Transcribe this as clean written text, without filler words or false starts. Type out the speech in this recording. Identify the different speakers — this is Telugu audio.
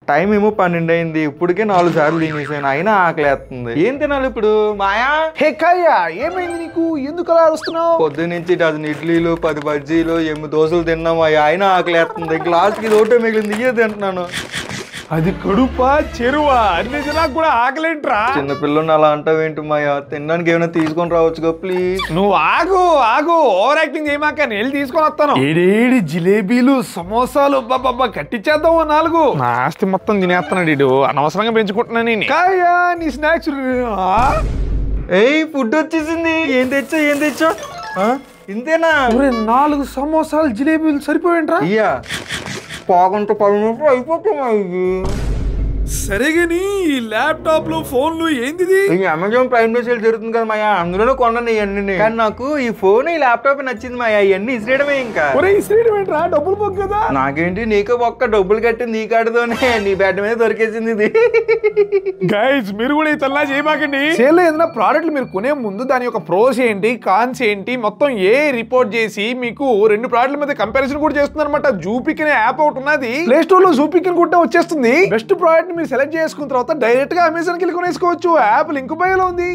Speaker 1: టైం ఏమో 12 అయింది. ఇప్పటికే 4 సార్లు తినేసాను, అయినా ఆకలేస్తుంది. ఏం తినాలి ఇప్పుడు మాయా?
Speaker 2: హే కాయ్యా, ఏమైంది నీకు? ఎందుకు అలా వస్తున్నావు?
Speaker 1: పొద్దునుంచి డజన్ ఇడ్లీలు 10 బజ్జీలు 8 దోశలు తిన్నాం, అయినా ఆకలేస్తుంది. గ్లాస్కి ఒకటే మిగిలింది, ఇయ్యే తింటున్నాను.
Speaker 2: అది కడుపా చెరువా? అన్ని నాకు కూడా ఆకలేంట్రా.
Speaker 1: చిన్నపిల్లని అలా అంటావేంటి మాయా? తినడానికి ఏమైనా తీసుకొని రావచ్చుగా ప్లీజ్.
Speaker 2: నువ్వు ఆగు ఆగు, ఓవర్ యాక్టింగ్ చేయమాక, నేను వెళ్ళి తీసుకొని వస్తాను. ఏడేడి జిలేబీలు సమోసాలు బాబా కట్టించేద్దాం 4. నా ఆస్తి మొత్తం తినేస్తున్నాడు ఇడు, అనవసరంగా పెంచుకుంటున్నాను. కాయ్యా నీ స్నాక్స్.
Speaker 1: ఏయ్ ఫుడ్ వచ్చేసింది. ఏం తెచ్చా? ఇంతేనా?
Speaker 2: 4 సమోసాలు జిలేబీలు సరిపోయింట్రా?
Speaker 1: అయ్యా పాకుంటే 10 నిమిషాలు అయిపోతాయి.
Speaker 2: సరేగాని ఈ ల్యాప్టాప్ లో ఫోన్లు ఏంది?
Speaker 1: అమెజాన్ ప్రైమ్ డే సేల్ జరుగుతుంది కదా మాయా, అందులోనే కొన్నాను ఇవన్నీ. కానీ నాకు ఈ ఫోన్ ఈ ల్యాప్టాప్ నచ్చింది మాయా. ఇవన్నీ ఇసిరేయడమే. ఇంకా
Speaker 2: ఇసిరేయడమేంట్రా? డబ్బులు పోకు కదా.
Speaker 1: నాకేంటి, నీకు ఒక్క డబ్బులు కట్టింది నీ కాడుతోనే. నీ బెడ్ మీద దొరికేసింది ఇది.
Speaker 2: గైస్ మీరు కూడా ఈ తల్లా చేయమాకండి. సేల్ ఏదైనా ప్రోడక్ట్లు మీరు కొనే ముందు దాని యొక్క ప్రోస్ ఏంటి, కాన్స్ ఏంటి మొత్తం రిపోర్ట్ చేసి మీకు 2 ప్రోడక్ట్ల మీద కంపారిజన్ కూడా చేస్తున్నారు అనమాట. జూపిక్ అనే యాప్ ఒకటి ఉన్నది, ప్లే స్టోర్ లో జూపిక్ అని కూడా వచ్చేస్తుంది. బెస్ట్ ప్రోడక్ట్ మీరు సెలెక్ట్ చేసుకున్న తర్వాత డైరెక్ట్ గా అమెజాన్ కి వెళ్ళి కొనేసుకోవచ్చు. యాప్ లింక్ బయోలో ఉంది.